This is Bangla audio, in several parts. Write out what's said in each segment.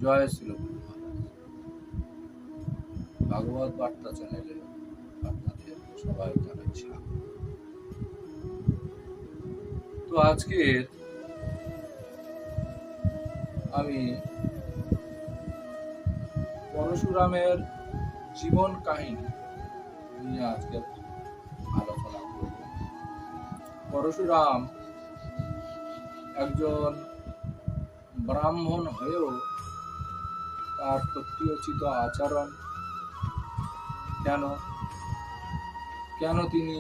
জয় শ্রী গুরু মহারাজ। ভাগবত বার্তা চ্যানেলে আপনাদের সবাই জানাচ্ছি স্বাগত। তো আজকে আমি পরশুরামের জীবন কাহিনী নিয়ে আজকে আলোচনা করব। পরশুরাম একজন ব্রাহ্মণ হয়েও তার ক্ষত্রিয়োচিত আচরণ কেন তিনি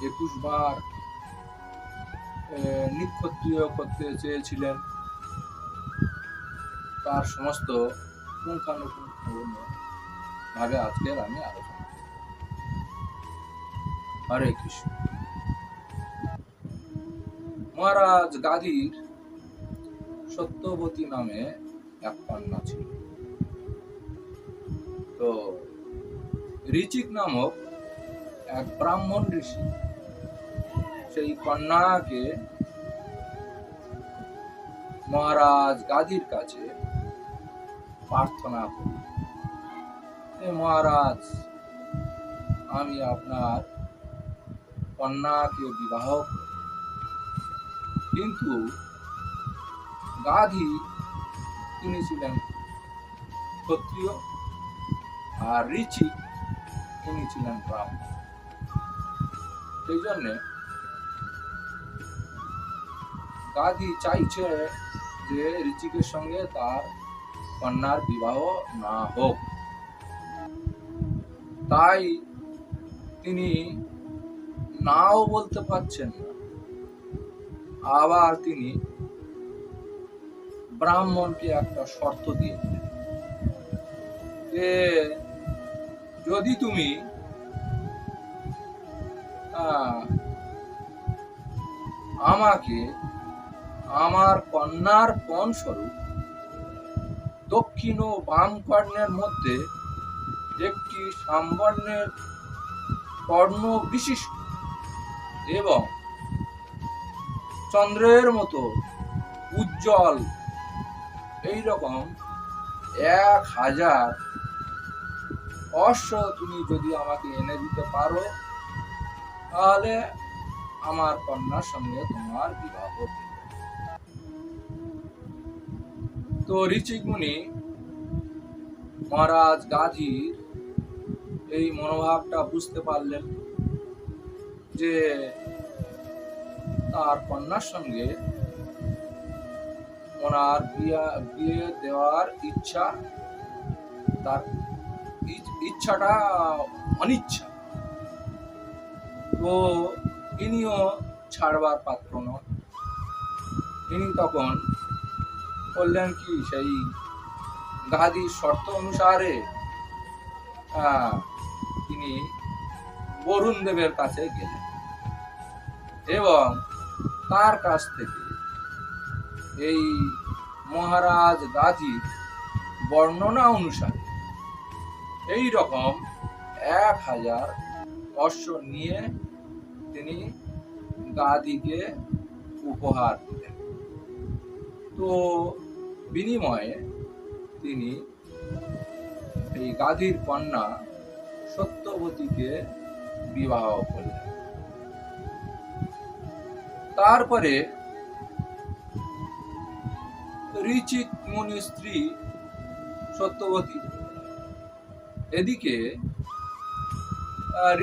21 বার নিক্ষত্রিয় করতে চেয়েছিলেন, তার সমস্ত পুঙ্খানুপুঙ্খ ভাবে আজকের আমি আলোচনা করব। হরে কৃষ্ণ। মহারাজ গাধীর সত্যবতী নামে এক কন্যা ছিল। তো ঋচিক নামক এক ব্রাহ্মণ ঋষি সেই কন্যাকে মহারাজ গাধীর কাছে প্রার্থনা করি, মহারাজ, আমি আপনার কন্যাকে বিবাহ করি। কিন্তু গাধী তিনি ছিলেন ক্ষত্রিয় আর ঋচিক তিনি ছিলেন ব্রাহ্মণ। সেই জন্যে গাধী চাইছে যে ঋচিকের সঙ্গে তার কন্যার বিবাহ না হোক। তাই তিনি নাও বলতে পারছেন না। আবার তিনি ব্রাহ্মণকে একটা শর্ত দিয়েছেন যে যদি তুমি আমাকে আমার কন্যার পণ স্বরূপ দক্ষিণ ও বাম কর্ণের মধ্যে একটি সামবর্ণের কর্ণ বিশিষ্ট এবং চন্দ্রের মতো উজ্জ্বল এইরকম 1000 অশ্ব তুমি যদি আমাকে এনে দিতে পারো, তাহলে আমার কন্যার সঙ্গে তোমার বিবাহ দেব। তো ঋচিক মুনি মহারাজ গাধীর এই মনোভাবটা বুঝতে পারলেন যে তার কন্যার সঙ্গে ওনার বিয়ে দেওয়ার তার ইচ্ছাটা অনিচ্ছা। তো ইনিও ছাড়বার পাত্র নন। ইনি তখন বললেন কি, সেই গাধীর শর্ত অনুসারে তিনি বরুণ দেবের কাছে গেলেন এবং তার কাছ থেকে এই মহারাজ গাধীর বর্ণনা অনুসারে এই রকম 1000 অশ্ব নিয়ে তিনি গাধীকে উপহার দিলেন। তো বিনিময়ে তিনি এই গাধীর কন্যা সত্যবতীকে বিবাহ করলেন। তারপরে ঋচিক মুনির স্ত্রী সত্যবতী, এদিকে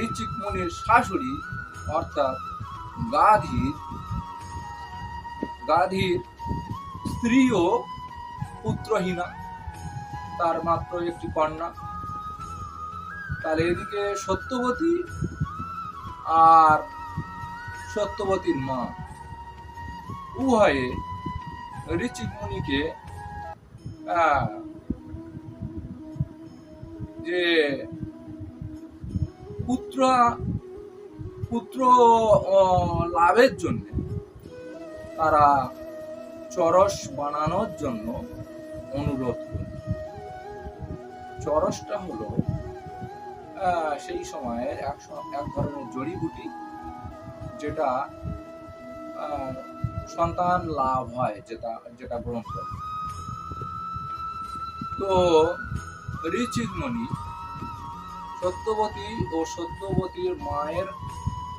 ঋচিক মুনির শাশুড়ি অর্থাৎ গাধীর স্ত্রীও পুত্রহীনা, তার মাত্র একটি কন্যা। তাহলে এদিকে সত্যবতী আর সত্যবতীর মা উভয়ে ঋচিক মুনিকে যে পুত্র লাভের জন্য তারা চরস বানানোর জন্য অনুরোধ করে। চরসটা হলো সেই সময়ের এক ধরনের জড়িবুটি, যেটা সন্তান লাভ হয়, যেটা গ্রহণ করে। তো ঋচিকমণি সত্যবতী ও সত্যবতীর মায়ের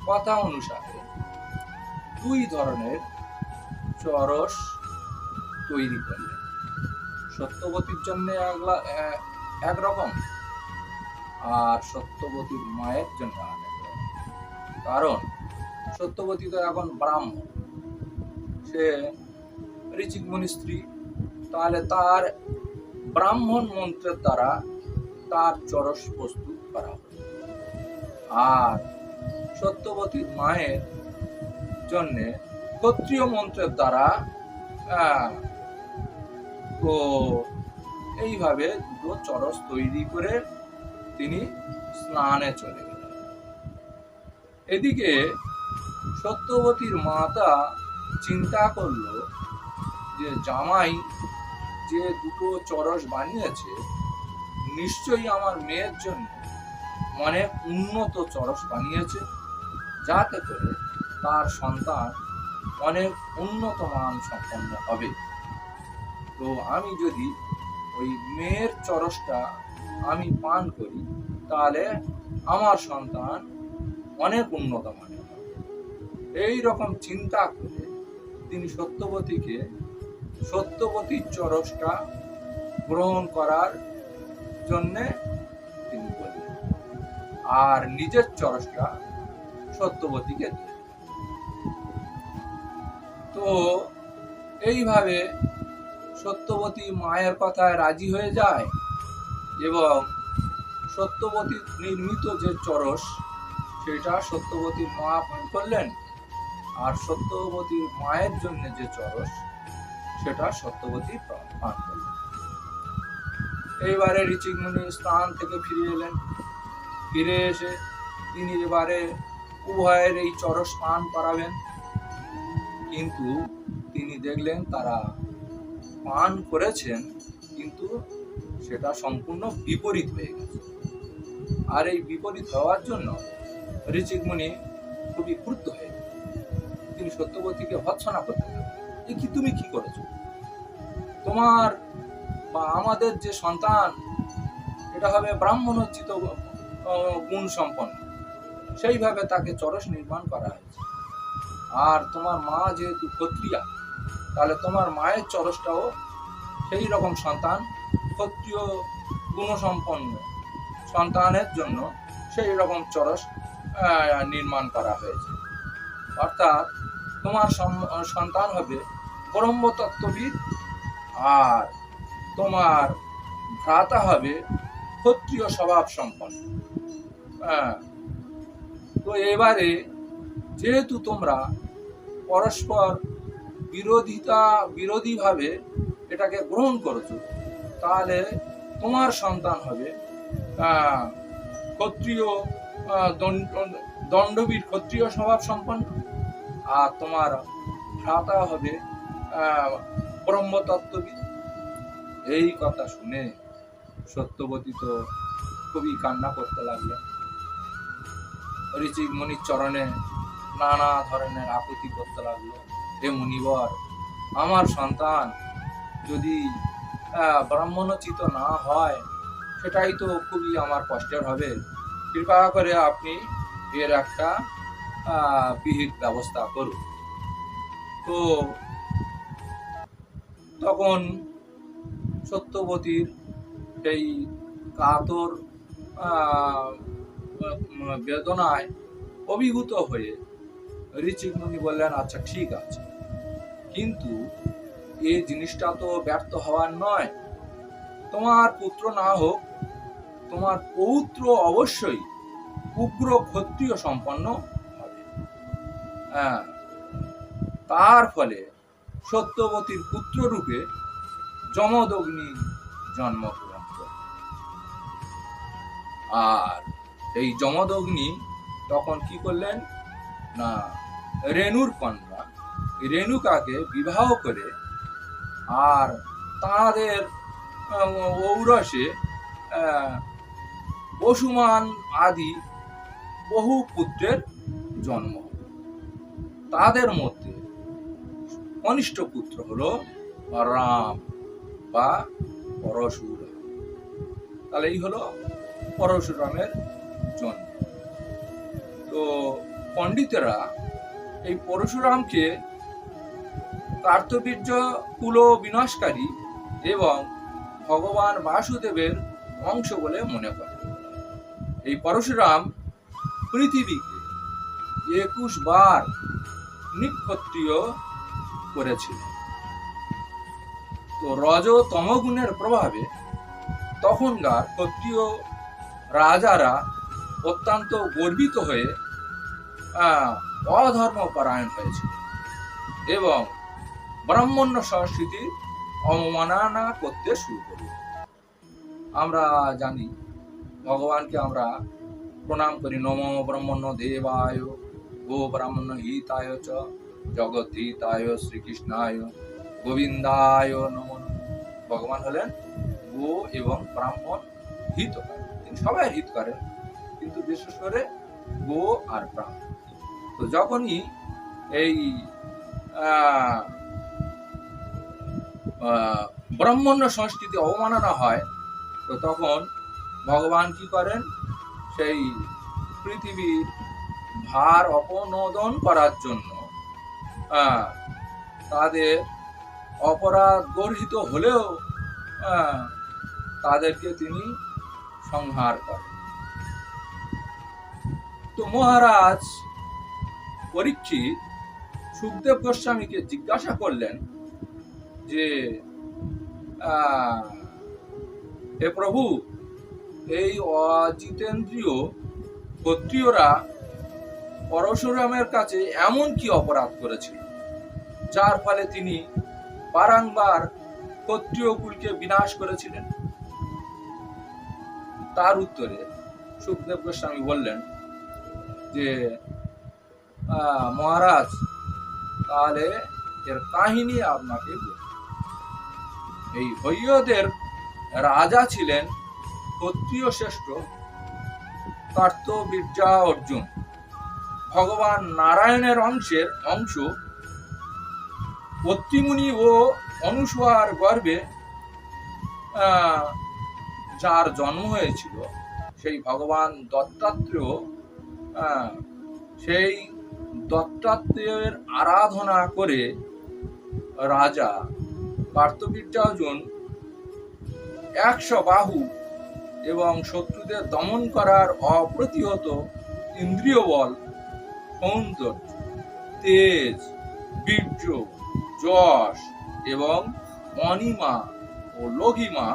কথা অনুসারে দুই ধরনের চরস তৈরি করলেন। সত্যবতীর জন্য একরকম, আর সত্যবতীর মায়ের জন্য আরেক রকম। কারণ সত্যবতী তো এখন ব্রাহ্মণ, সে ঋচিকমণির স্ত্রী, তাহলে তার ব্রাহ্মণ মন্ত্রের দ্বারা তার চরস প্রস্তুত করা হবে। আর সত্যবতীর মায়ের জন্য ক্ষত্রিয় মন্ত্রের দ্বারা তো এইভাবে দুটো চরস তৈরি করে তিনি স্নানে চলে গেলেন। এদিকে সত্যবতীর মাতা চিন্তা করলো যে জামাই যে দুটো চরস বানিয়েছে নিশ্চয়ই আমার মেয়ের জন্য অনেক উন্নত চরস বানিয়েছে, যাতে করে তার সন্তান অনেক উন্নত মান সম্পন্ন হবে। তো আমি যদি ওই মেয়ের চরসটা আমি পান করি, তাহলে আমার সন্তান অনেক উন্নত মানের হবে। এই রকম চিন্তা করে তিনি সত্যবতীকে সত্যবতীর চরসটা গ্রহণ করার জন্যে তিনি বললেন, আর নিজের চরসটা সত্যবতীকে দিলেন। তো এইভাবে সত্যবতী মায়ের কথায় রাজি হয়ে যায় এবং সত্যবতীর নির্মিত যে চরস সেটা সত্যবতীর মা পান করলেন, আর সত্যবতীর মায়ের জন্য যে চরস সেটা সত্যবতী পান করলেন। এইবারে ঋচিকমণি স্থান থেকে ফিরে এলেন। ফিরে এসে তিনি এবারে উভয়ের এই চরস পান করাবেন, কিন্তু তিনি দেখলেন তারা পান করেছেন, কিন্তু সেটা সম্পূর্ণ বিপরীত হয়ে গেছে। আর এই বিপরীত হওয়ার জন্য ঋচিকমণি খুবই ক্রুদ্ধ হয়ে গেলেন। তিনি সত্যবতীকে ভৎসনা করতে লাগলেন, এ কি তুমি কি করেছো? তোমার বা আমাদের যে সন্তান এটা হবে ব্রাহ্মণোচিত গুণ সম্পন্ন, সেইভাবে তাকে চরস নির্মাণ করা হয়েছে। আর তোমার মা যেহেতু ক্ষত্রিয়া, তাহলে তোমার মায়ের চরসটাও সেই রকম সন্তান, ক্ষত্রিয় গুণসম্পন্ন সন্তানের জন্য সেই রকম চরস নির্মাণ করা হয়েছে। অর্থাৎ তোমার সন্তান হবে ব্রহ্মতত্ত্ববিদ, আর তোমার ভ্রাতা হবে ক্ষত্রিয় স্বভাব সম্পন্ন। তো এবারে যেহেতু তোমরা পরস্পর বিরোধীভাবে এটাকে গ্রহণ করেছো, তাহলে তোমার সন্তান হবে ক্ষত্রিয় দণ্ডবীর ক্ষত্রিয় স্বভাব সম্পন্ন, আর তোমার ভ্রাতা হবে ব্রহ্মতত্ত্ববিদ। এই কথা শুনে সত্যবতী তো খুবই কান্না করতে লাগলেন। ঋচিকমণির চরণে নানা ধরনের আকুতি করতে লাগলো, হে মুনিবর, আমার সন্তান যদি ব্রাহ্মণোচিত না হয় সেটাই তো খুবই আমার কষ্টের হবে। কৃপা করে আপনি এর একটা বিহিত ব্যবস্থা করুন। তো তখন সত্যবতীর সেই কাতর বেদনায় অভিভূত হয়ে ঋচিকমণি বললেন, আচ্ছা ঠিক আছে, কিন্তু এই জিনিসটা তো ব্যর্থ হওয়ার নয়। তোমার পুত্র না হোক, তোমার পৌত্র অবশ্যই উগ্র ক্ষত্রিয় সম্পন্ন হবে। তার ফলে সত্যবতীর পুত্র রূপে যমদগ্নি জন্মগ্রহণ করবে। আর এই যমদগ্নি তখন কি করলেন না, রেণুর কন্যা রেণুকাকে বিবাহ করে আর তাদের ঔরসে বসুমান আদি বহু পুত্রের জন্ম হল। তাদের মধ্যে কনিষ্ঠ পুত্র হলো রাম বা পরশুরাম। তাহলে এই হলো পরশুরামের জন্ম। তো পণ্ডিতেরা এই পরশুরামকে কার্তবীর্য কুল বিনাশকারী এবং ভগবান বাসুদেবের অংশ বলে মনে করে। এই পরশুরাম পৃথিবীকে 21 বার নিক্ষত্রিয় করেছিলেন। তো রজ তমগুণের প্রভাবে তখনকার ক্ষত্রিয় রাজারা অত্যন্ত গর্বিত হয়ে অধর্ম পরায়ণ হয়েছিল এবং ব্রাহ্মণ্য সংস্কৃতির অবমাননা করতে শুরু করল। আমরা জানি ভগবানকে আমরা প্রণাম করি, নমো ব্রহ্মণ্য দেবায় গো ব্রাহ্মণ্য হিতায় চ জগৎ হিতায় শ্রীকৃষ্ণায় গোবিন্দায় নমঃ। ভগবান হলেন গো এবং ব্রাহ্মণ হিত, তিনি সবাই হিত করেন, কিন্তু বিশেষ করে গো আর ব্রাহ্মণ। তো যখনই এই ব্রাহ্মণ্য সংস্কৃতি অবমাননা হয়, তো তখন ভগবান কি করেন, সেই পৃথিবীর ভার অপনোদন করার জন্য তাদের অপরাধ গর্হিত হলেও তাদেরকে তিনি সংহার করেন। তো মহারাজ পরীক্ষিত সুখদেব গোস্বামীকে জিজ্ঞাসা করলেন যে হে প্রভু, এই অজিতেন্দ্রীয় ক্ষত্রিয়রা পরশুরামের কাছে এমন কি অপরাধ করেছিল যার ফলে তিনি বারংবার ক্ষত্রিয় কুলকে বিনাশ করেছিলেন? তার উত্তরে সুখদেব গোস্বামী বললেন যে মহারাজ, তাহলে এর কাহিনী আপনাকে বলি। এই হৈয়দের রাজা ছিলেন ক্ষত্রিয় শ্রেষ্ঠ কার্তবীর্যা অর্জুন, ভগবান নারায়ণের অংশ অত্রিমুনি ও অনুসূয়ার গর্ভে যার জন্ম হয়েছিল সেই ভগবান দত্তাত্রেয়, সেই দত্তাত্রেয়ের আরাধনা করে রাজা কার্তবীর্যার্জুন 100 বাহু এবং শত্রুদের দমন করার অপ্রতিহত ইন্দ্রিয় বল, সৌন্দর্য, তেজ, বীর্য, যশ এবং অনিমা ও লঘিমা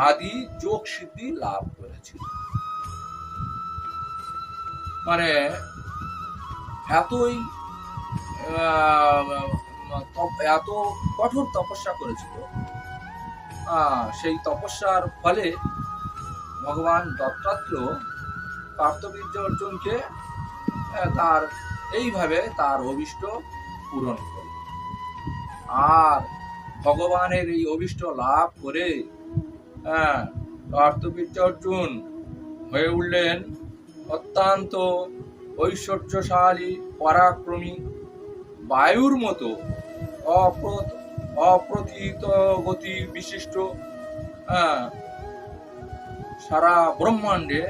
আদি যোগ সিদ্ধি লাভ করেছিল। মানে এত কঠোর তপস্যা করেছিল। সেই তপস্যার ফলে ভগবান দত্তাত্রেয় কার্তবীর্য অর্জুনকে তার এইভাবে তার অভিষ্ট পূরণ করল। আর ভগবানের এই অভিষ্ট লাভ করে কার্তবীর্য অর্জুন হয়ে উঠলেন অত্যন্ত ঐশ্বর্যশালী, পরাক্রমী, বায়ুর মতো অপ্রতিহিত গতি বিশিষ্ট, সারা ব্রহ্মাণ্ডে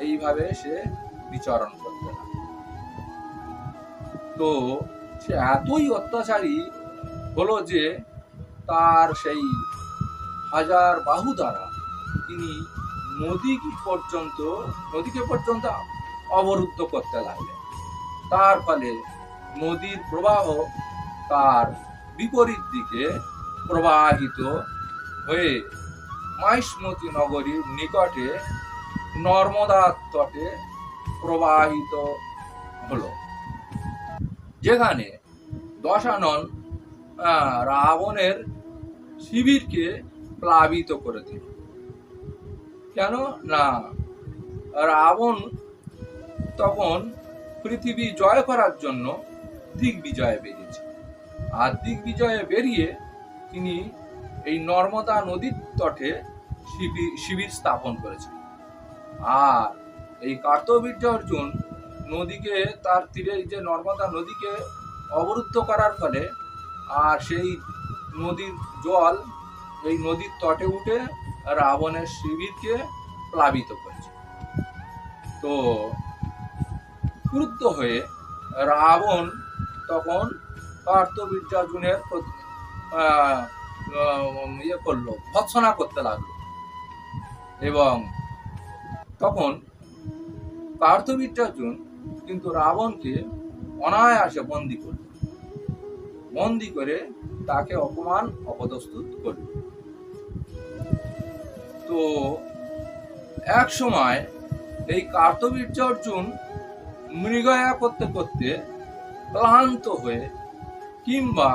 এইভাবে সে বিচরণ করতে লাগে। তো সে এতই অত্যাচারী হলো যে তার সেই 1000 বাহু দ্বারা তিনি নদীকে পর্যন্ত অবরুদ্ধ করতে লাগলেন। তার ফলে নদীর প্রবাহ তার বিপরীত দিকে প্রবাহিত হয়ে মাহিষ্মতি নগরীর নিকটে নর্মদা তটে প্রবাহিত হলো, যেখানে দশানন রাবণের শিবিরকে প্লাবিত করে দিল। কেন না, রাবণ তখন পৃথিবী জয় করার জন্য দিগ্বিজয়ে বেরিয়েছে। আর দিগ্বিজয়ে বেরিয়ে তিনি এই নর্মদা নদীর তটে শিবির স্থাপন করেছেন। আর এই কার্তবীর্য অর্জুন নদীকে, তার তীরে যে নর্মদা নদীকে অবরুদ্ধ করার ফলে আর সেই নদীর জল এই নদীর তটে উঠে রাবণের শিবিরকে প্লাবিত করেছে। তো ক্রুদ্ধ হয়ে রাবণ তখন কার্তবীর্যার্জুনের ইয়ে করলো, ভৎসনা করতে লাগলো। এবং তখন কার্তবীর্যার্জুন কিন্তু রাবণকে অনায়াসে বন্দি করে তাকে অপমান অপদস্থিত করল। তো এক সময় এই কার্তবীর্যার্জুন মৃগয়া করতে করতে ক্লান্ত হয়ে কিংবা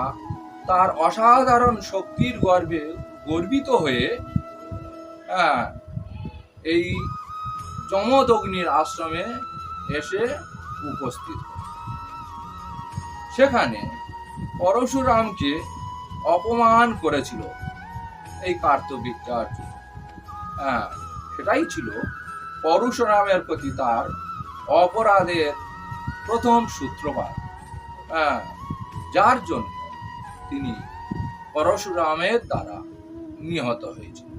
তার অসাধারণ শক্তির গর্বে গর্বিত হয়ে এই যমদগ্নির আশ্রমে এসে উপস্থিত। সেখানে পরশুরামকে অপমান করেছিল এই কার্তবীর্যার্জুন। সেটাই ছিল পরশুরামের প্রতি তার অপরাধের প্রথম সূত্রপাত, যার জন্য তিনি পরশুরামের দ্বারা নিহত হয়েছিল।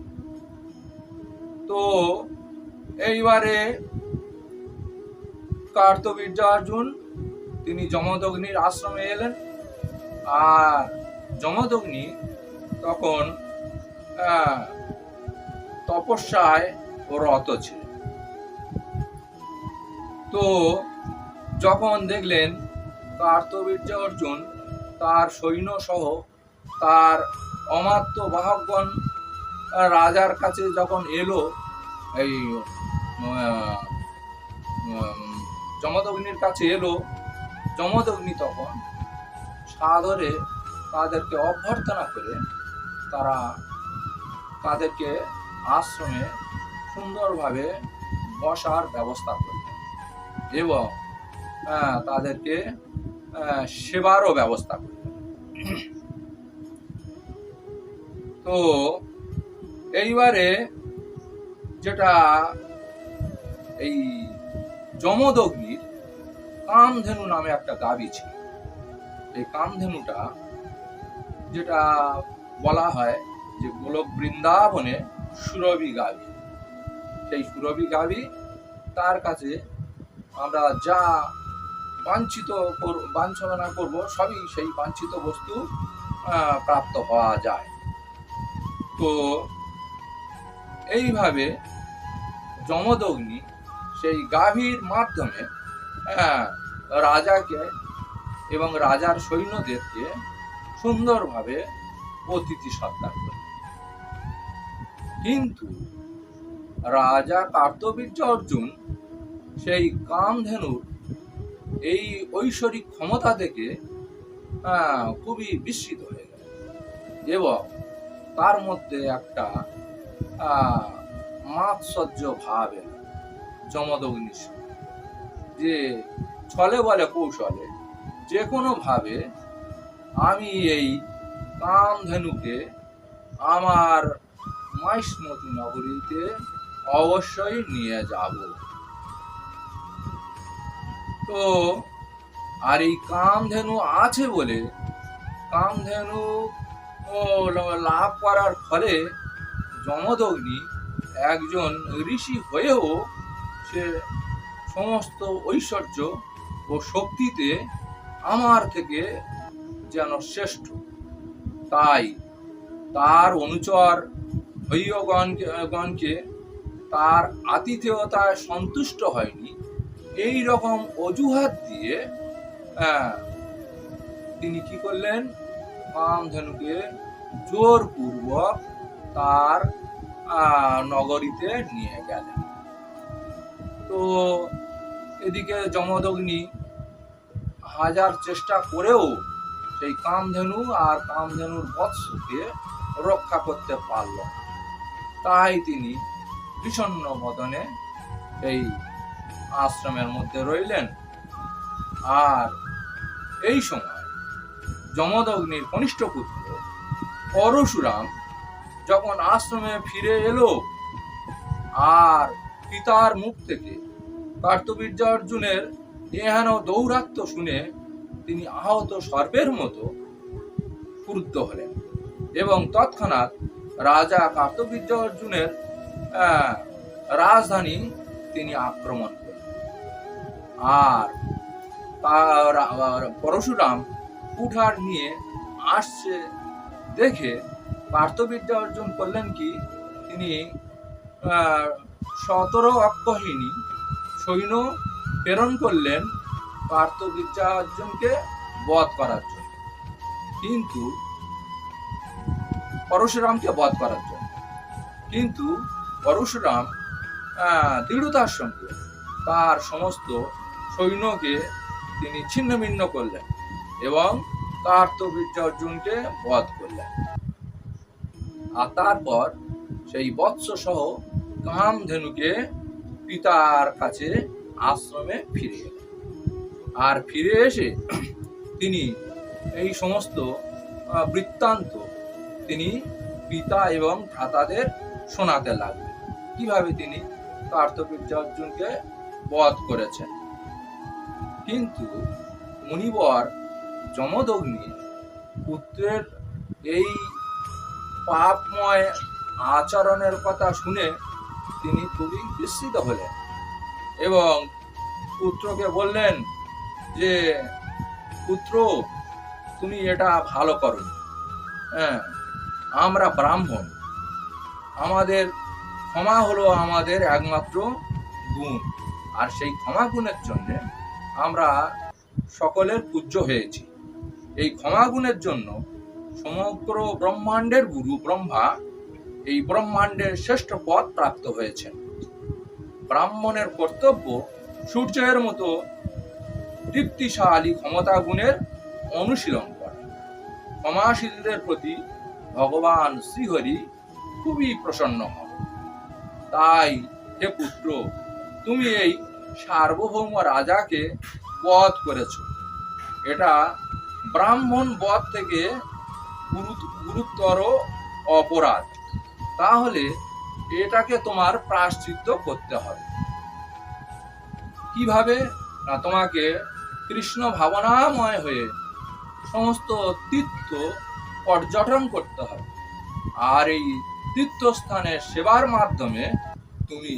তো এইবারে কার্তবীর্যার্জুন তিনি যমদগ্নির আশ্রমে এলেন। আর যমদগ্নি তখন তপস্যায় রত ছিল। তো যখন দেখলেন কার্তবীর্যার্জুন তার সৈন্য সহ তার অমাত্য বাহকগণ রাজার কাছে যখন এলো, এই যমদগ্নির কাছে এলো, যমদগ্নি তখন সাদরে তাদেরকে অভ্যর্থনা করে তাদেরকে আশ্রমে সুন্দরভাবে বসার ব্যবস্থা করলেন এবং তাদেরকে সেবারও ব্যবস্থা করলেন। তো এইবারে যেটা এই যমদগ্নির কামধেনু নামে একটা গাভী ছিল। এই কামধেনুটা যেটা বলা হয় যে গোলক বৃন্দাবনে সুরভি গাভী, সেই সুরভি গাভী তার কাছে আমরা যা বাঞ্ছনা করব সবই সেই বাঞ্ছিত বস্তু প্রাপ্ত হওয়া যায়। তো এইভাবে যমদগ্নি সেই গাভীর মাধ্যমে রাজাকে এবং রাজার সৈন্যদেরকে সুন্দরভাবে অতিথি সৎকার করে। কিন্তু রাজা কার্তবীর্যার্জুন সেই কামধেনুর এই ঐশ্বরিক ক্ষমতা দেখে খুবই বিস্মিত হয়ে গেল এবং তার মধ্যে একটা মাৎসর্য ভাব এল যমদগ্নির সঙ্গে, যে ছলে বলে কৌশলে যে কোনো ভাবে আমি এই কামধেনুকে আমার মাইসমতি নগরীতে অবশ্যই নিয়ে যাব। তো আর এই কামধেনু আছে বলে, কামধেনু লাভ করার ফলে যমদগ্নি একজন ঋষি হয়েও সে সমস্ত ঐশ্বর্য ও শক্তিতে আমার থেকে যেন শ্রেষ্ঠ। তাই তার অনুচর হইয়গণকে তার আতিথেয়তায় সন্তুষ্ট হয়নি, এই রকম অজুহাত দিয়ে তিনি কি করলেন, কামধেনুকে জোরপূর্বক তার নগরীতে নিয়ে গেলেন। তো এদিকে যমদগ্নি হাজার চেষ্টা করেও সেই কামধেনু আর কামধেনুর বৎসকে রক্ষা করতে পারল না। তাই তিনি বিষণ্ণ বদনে এই আশ্রমের মধ্যে রইলেন। আর এই সময় যমদগ্নির কনিষ্ঠ পুত্র পরশুরাম যখন আশ্রমে ফিরে এলো আর পিতার মুখ থেকে কার্তবীর্যার্জুনের এহেন দৌরাত্ম্য শুনে তিনি আহত সর্পের মতো ক্রুদ্ধ হলেন এবং তৎক্ষণাৎ রাজা কার্তবীর্য অর্জুনের রাজধানী তিনি আক্রমণ করলেন। আর পরশুরাম কুঠার নিয়ে আসছে দেখে কার্তবীর্য অর্জুন করলেন কি, তিনি 17 অক্ষহীনী সৈন্য প্রেরণ করলেন কার্তবীর্য অর্জুনকে বধ করার জন্য, কিন্তু পরশুরামকে বধ করার জন্য। কিন্তু পরশুরাম দৃঢ়তার সঙ্গে তার সমস্ত সৈন্যকে তিনি ছিন্নভিন্ন করলেন এবং কার্তবীর্য অর্জুনকে বধ করলেন। আর তারপর সেই বৎস সহ কামধেনুকে পিতার কাছে আশ্রমে ফিরে এলেন। আর ফিরে এসে তিনি এই সমস্ত বৃত্তান্ত তিনি পিতা এবং ভ্রাতাদের শোনাতে লাগলেন, কিভাবে তিনি কার্তবীর্য অর্জুনকে বধ করেছেন। কিন্তু মুনিবর যমদগ্নি পুত্রের এই পাপময় আচরণের কথা শুনে তিনি খুবই বিস্মিত হলেন এবং পুত্রকে বললেন যে, পুত্র, তুমি এটা ভালো করো। আমরা ব্রাহ্মণ, আমাদের ক্ষমা হলো আমাদের একমাত্র গুণ, আর সেই ক্ষমা গুণের জন্য আমরা সকলের পূজ্য হয়েছি। এই ক্ষমা গুণের জন্য সমগ্র ব্রহ্মাণ্ডের গুরু ব্রহ্মা এই ব্রহ্মাণ্ডের শ্রেষ্ঠ পদ প্রাপ্ত হয়েছেন। ব্রাহ্মণের কর্তব্য সূর্যের মতো দীপ্তিশালী ক্ষমতা গুণের অনুশীলন করা। ক্ষমাশীলদের প্রতি ভগবান শ্রীহরি খুবই প্রসন্ন হন। তাই হে পুত্র, তুমি এই সার্বভৌম রাজাকে বধ করেছ। এটা ব্রাহ্মণ বধ থেকে গুরুতর অপরাধ। তাহলে এটাকে তোমার প্রায়শ্চিত্ত করতে হবে। কিভাবে? না, তোমাকে কৃষ্ণ ভাবনাময় হয়ে সমস্ত তীর্থ পর্যটন করতে হবে। আর এই তীর্থস্থানের সেবার মাধ্যমে তুমি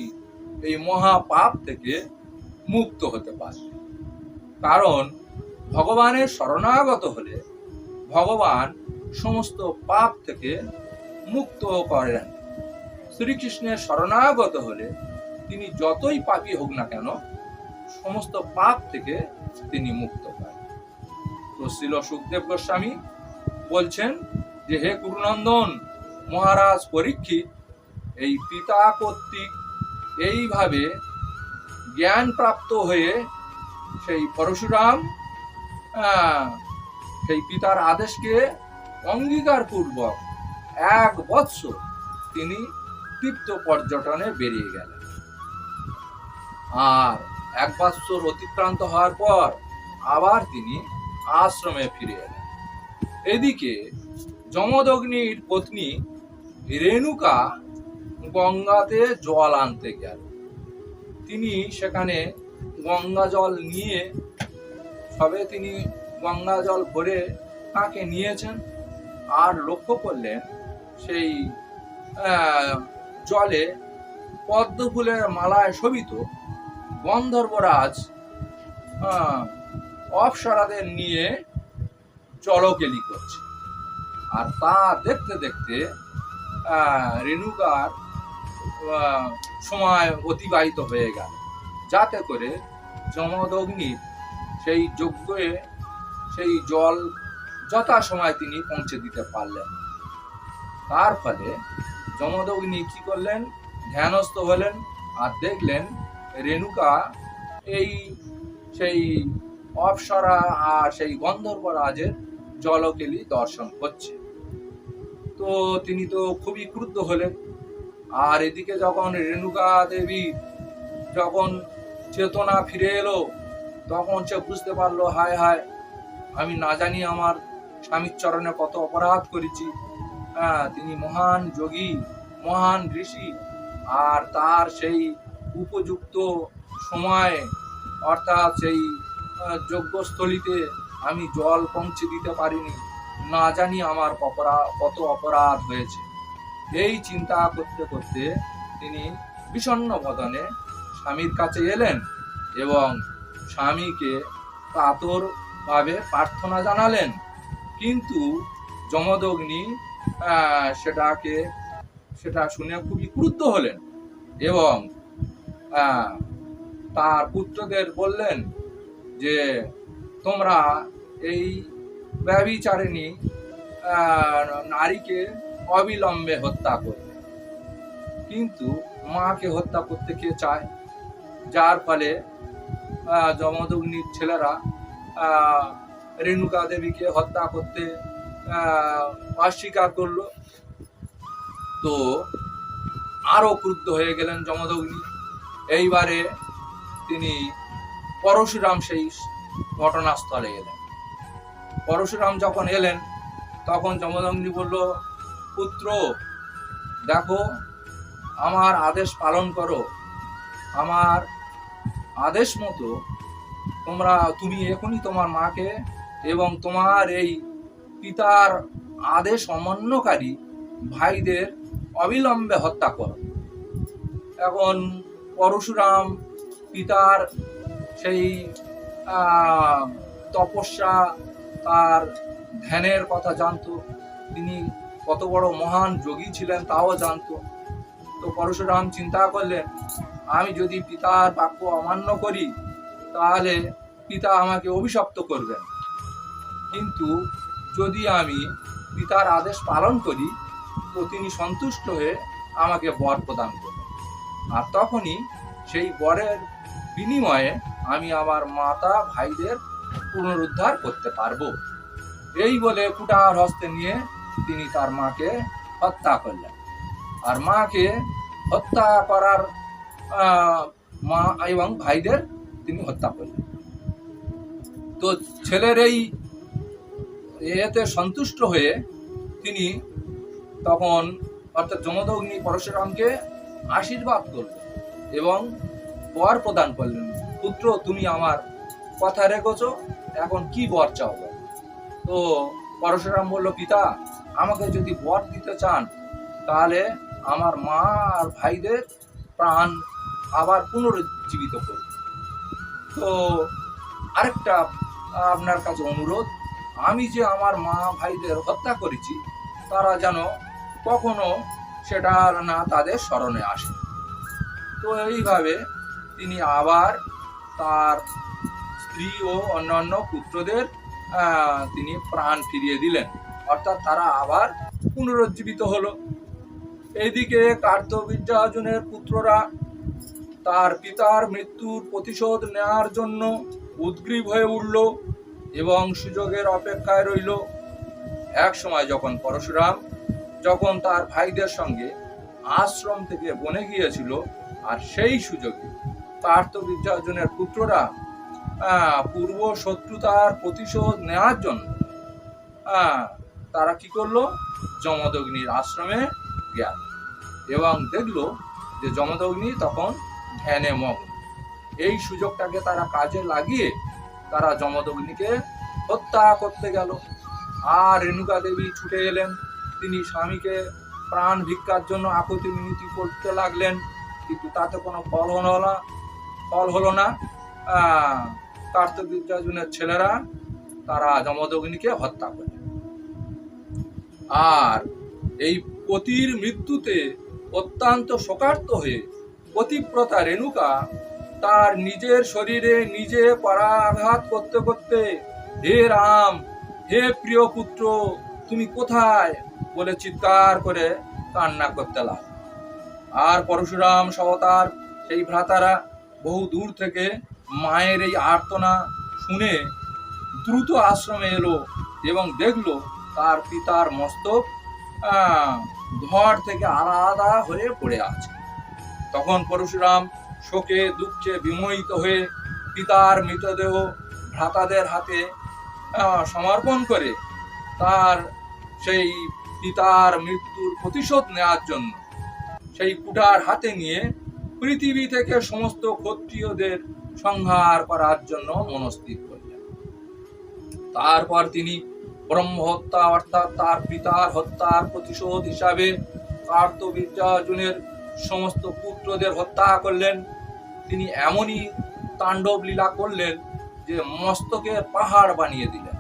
এই মহাপাপ থেকে মুক্ত হতে পারবে। কারণ ভগবানের শরণাগত হলে ভগবান সমস্ত পাপ থেকে মুক্ত করেন। শ্রীকৃষ্ণের শরণাগত হলে তিনি যতই পাপী হোক না কেন, সমস্ত পাপ থেকে তিনি মুক্ত পান। তো শ্রীল সুখদেব গোস্বামী বলছেন যে, হে কুরুনন্দন মহারাজ পরীক্ষিত, এই পিতা কর্তৃক এইভাবে জ্ঞান প্রাপ্ত হয়ে সেই পরশুরাম সেই পিতার আদেশকে অঙ্গীকার পূর্বক 1 বৎসর তিনি তীর্থ পর্যটনে বেরিয়ে গেলেন। আর 1 বৎসর অতিক্রান্ত হওয়ার পর আবার তিনি আশ্রমে ফিরে এলেন। এদিকে যমদগ্নির পত্নী রেণুকা গঙ্গাতে জল আনতে গেল। তিনি সেখানে গঙ্গা জল নিয়ে সবে তিনি গঙ্গা জল ভরে তাকে নিয়েছেন, আর লক্ষ্য করলেন সেই জলে পদ্ম ফুলের মালায় শোভিত গন্ধর্বরাজ অপ্সরাদের নিয়ে জলকেলি করছে। আর তা দেখতে দেখতে রেণুকার সময় অতিবাহিত হয়ে গেল, যাতে করে যমদগ্নির সেই যজ্ঞে সেই জল যথাসময় তিনি পৌঁছে দিতে পারলেন। তার ফলে যমদগ্নি কি করলেন? ধ্যানস্থ হলেন আর দেখলেন রেণুকা এই সেই অপ্সরা আর সেই গন্ধর্বরাজের জলকেলি দর্শন করছে। তো তিনি তো খুবই ক্রুদ্ধ হলেন। আর এদিকে যখন রেণুকা দেবী যখন চেতনা ফিরে এলো, তখন সে বুঝতে পারলো, হায় হায়, আমি না জানি আমার স্বামীর চরণে কত অপরাধ করেছি। তিনি মহান যোগী, মহান ঋষি, আর তার সেই উপযুক্ত সময় অর্থাৎ সেই যজ্ঞস্থলিতে আমি জল পৌঁছে দিতে পারিনি। না জানি আমার কত অপরাধ হয়েছে। এই চিন্তা করতে করতে তিনি বিষণ্ণ বদনে স্বামীর কাছে এলেন এবং স্বামীকে কাতর ভাবে প্রার্থনা জানালেন। কিন্তু যমদগ্নি সেটা শুনে খুবই ক্রুদ্ধ হলেন এবং তার পুত্রদের বললেন যে তোমরা এই ব্যভিচারিণী নারীকে অবিলম্বে হত্যা করবে। কিন্তু মাকে হত্যা করতে কে চায়? যার ফলে যমদগ্নির ছেলেরা রেণুকা দেবীকে হত্যা করতে অস্বীকার করলো। তো আরো ক্রুদ্ধ হয়ে গেলেন যমদগ্নি। এইবারে তিনি পরশুরাম সেই ঘটনাস্থলে এলেন। পরশুরাম যখন এলেন তখন যমদগ্নি বলল, পুত্র দেখো, আমার আদেশ পালন করো, আমার আদেশ মতো তুমি এখনই তোমার মাকে এবং তোমার এই পিতার আদেশ অমান্যকারী ভাইদের অবিলম্বে হত্যা করো। এখন পরশুরাম পিতার সেই তপস্যা, তার ধ্যানের কথা জানতো, তিনি কত বড় মহান যোগী ছিলেন তাও জানতো। তো পরশুরাম চিন্তা করলেন, আমি যদি পিতার বাক্য অমান্য করি তাহলে পিতা আমাকে অভিশপ্ত করবেন, কিন্তু যদি আমি পিতার আদেশ পালন করি তো তিনি সন্তুষ্ট হয়ে আমাকে বর প্রদান করবেন, আর তখনই সেই বরের বিনিময়ে আমি আমার মাতা ভাইদের পুনরুদ্ধার করতে পারবো। এই বলে কুঠার হস্তে নিয়ে তিনি তার মাকে হত্যা করলেন। আর মাকে হত্যা করার মা এবং ভাইদের তিনি হত্যা করলেন। তো ছেলের এই এতে সন্তুষ্ট হয়ে তিনি তখন অর্থাৎ যমদগ্নি পরশুরামকে আশীর্বাদ করলেন এবং বর প্রদান করলেন, পুত্র তুমি আমার কথা রেখেছো, এখন কি বর চাও? তো পরশুরাম বলল, পিতা আমাকে যদি বর দিতে চান তাহলে আমার মা আর ভাইদের প্রাণ আবার পুনরুজ্জীবিত করুন। তো আরেকটা আপনার কাছে অনুরোধ, আমি যে আমার মা ভাইদের হত্যা করেছি তারা যেন কখনো সেটা না তাদের স্মরণে আসে। তো এইভাবে তিনি আবার তার স্ত্রী ও অন্যান্য পুত্রদের তিনি প্রাণ ফিরিয়ে দিলেন, অর্থাৎ তারা আবার পুনরুজ্জীবিত হলো। এইদিকে কার্তবীর্যার্জুনের পুত্ররা তার পিতার মৃত্যুর প্রতিশোধ নেওয়ার জন্য উদ্গ্রীব হয়ে উঠল এবং সুযোগের অপেক্ষায় রইল। এক সময় যখন পরশুরাম তার ভাইদের সঙ্গে আশ্রম থেকে বনে গিয়েছিল, আর সেই সুযোগে কার্তবীর্যার্জুনের পুত্ররা পূর্ব শত্রুতার প্রতিশোধ নেওয়ার জন্য তারা কি করলো, যমদগ্নির আশ্রমে গেল এবং দেখলো যে যমদগ্নি তখন ধ্যানে মগ্ন। এই সুযোগটাকে তারা কাজে লাগিয়ে তারা যমদগ্নিকে হত্যা করতে গেল। আর রেণুকা দেবী ছুটে এলেন, তিনি স্বামীকে প্রাণ ভিক্ষার জন্য আকুতি মিনতি করতে লাগলেন, কিন্তু তাতে কোনো ফল হলো না। কার্তবীর্যার্জুনের ছেলেরা তারা যমদগ্নিকে হত্যা করলেন। আর এই পতির মৃত্যুতে অত্যন্ত শোকার্ত হয়ে পতিব্রতা রেণুকা তার নিজের শরীরে নিজে পরাঘাত করতে করতে, হে রাম, হে প্রিয় পুত্র, তুমি কোথায় বলে চিৎকার করে কান্না করতে লাগল। আর পরশুরাম সহ তার সেই ভ্রাতারা বহু দূর থেকে মায়ের এই আর্তনা শুনে দ্রুত আশ্রমে এলো এবং দেখলো তার পিতার মস্তক ধড় থেকে আলাদা হয়ে পড়ে আছে। তখন পরশুরাম শোকে দুঃখে বিমোহিত হয়ে পিতার মৃতদেহ ভ্রাতাদের হাতে সমর্পণ করে তার সেই পিতার মৃত্যুর প্রতিশোধ নেওয়ার জন্য সেই কুঠার হাতে নিয়ে পৃথিবী থেকে সমস্ত ক্ষত্রিয়দের সংহার করার জন্য মনস্থির করলেন। তারপর তিনি ব্রহ্ম হত্যা অর্থাৎ তার পিতার হত্যার প্রতিশোধ হিসাবে কার্তবীর্যার্জুনের সমস্ত পুত্রদের হত্যা করলেন। তিনি এমনই তাণ্ডব লীলা করলেন যে মস্তকে পাহাড় বানিয়ে দিলেন।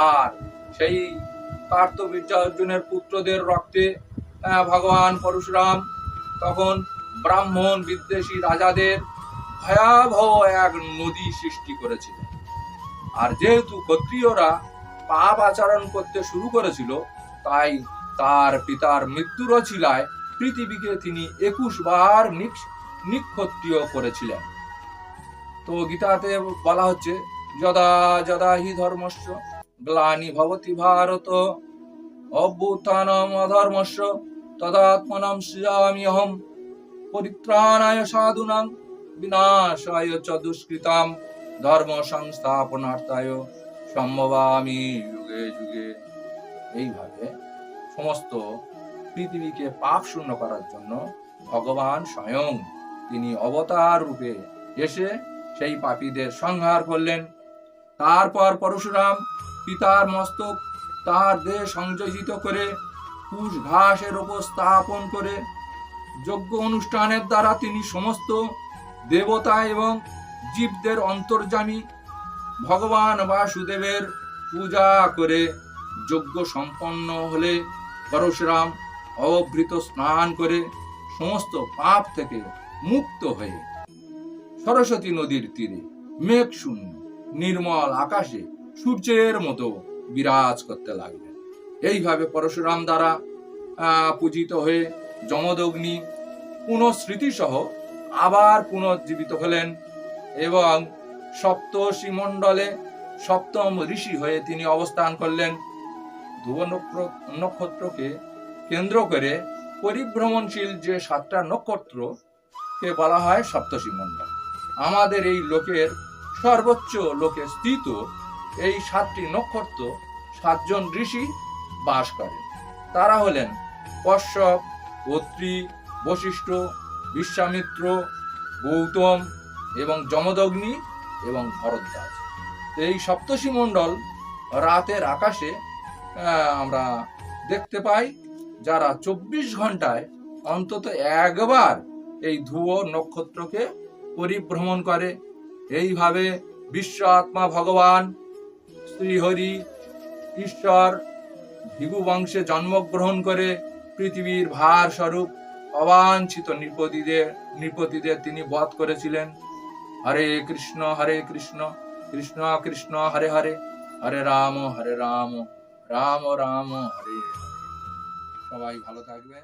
আর সেই কার্তবীর্যার্জুনের পুত্রদের রক্তে ভগবান পরশুরাম তখন ব্রাহ্মণ বিদ্বেষী রাজাদের ভয়াবহ এক নদী সৃষ্টি করেছিলেন। আর যেহেতু ক্ষত্রিয়রা পাপ আচরণ করতে শুরু করেছিল, তাই তার পিতার মৃত্যুর ছিলায় পৃথিবীকে তিনি 21 বার নিক্ষত্রিয় করেছিলেন। তো গীতাতে বলা হচ্ছে, যদা যদা হি ধর্মস্য গ্লানি ভবতি ভারত অভ্যুত্থানম অধর্মস্য তদাত্মনম সৃজাম্যহম পরিত্রাণায় সাধুনাং বিনাশায় চ দুষ্কৃতাম ধর্ম সংস্থাপনার্থায় সম্ভবামি যুগে যুগে। এইভাবে সমস্ত পৃথিবীকে পাপ শূন্য করার জন্য ভগবান স্বয়ং তিনি অবতার রূপে এসে সেই পাপীদের সংহার করলেন। তারপর পরশুরাম পিতার মস্তক তার দেহ সংযোজিত করে কুশ ঘাসের উপর স্থাপন করে যজ্ঞ অনুষ্ঠানের দ্বারা তিনি সমস্ত দেবতা এবং জীবদের অন্তর্যামী ভগবান বাসুদেবের পূজা করে যজ্ঞ সম্পন্ন হলে পরশুরাম অবভৃত স্নান করে সমস্ত পাপ থেকে মুক্ত হয়ে সরস্বতী নদীর তীরে মেঘ শূন্য নির্মল আকাশে সূর্যের মতো বিরাজ করতে লাগলেন। এইভাবে পরশুরাম দ্বারা পূজিত হয়ে যমদগ্নি পুনঃস্মৃতি সহ আবার পুনর্জীবিত হলেন এবং সপ্তর্ষি মণ্ডলে সপ্তম ঋষি হয়ে তিনি অবস্থান করলেন। ধ্রুব নক্ষত্রকে কেন্দ্র করে পরিভ্রমণশীল যে 7টা নক্ষত্রকে বলা হয় সপ্তর্ষি মণ্ডল। আমাদের এই লোকের সর্বোচ্চ লোকে স্থিত এই 7টি নক্ষত্র 7 জন ঋষি বাস করেন। তারা হলেন কশ্যপ, অত্রি, বশিষ্ঠ, বিশ্বামিত্র, গৌতম এবং যমদগ্নি এবং ভরদ্বাজ। এই সপ্তর্ষি মণ্ডল রাতের আকাশে আমরা দেখতে পাই, যারা 24 ঘন্টায় অন্তত একবার এই ধ্রুব নক্ষত্রকে পরিভ্রমণ করে। এইভাবে বিশ্ব আত্মা ভগবান শ্রীহরি ঈশ্বর ভৃগু বংশে জন্মগ্রহণ করে পৃথিবীর ভার স্বরূপ অবাঞ্ছিত নৃপতিদের তিনি বধ করেছিলেন। হরে কৃষ্ণ কৃষ্ণ কৃষ্ণ হরে হরে, হরে রাম রাম রাম হরে হরে। সবাই ভালো থাকবেন।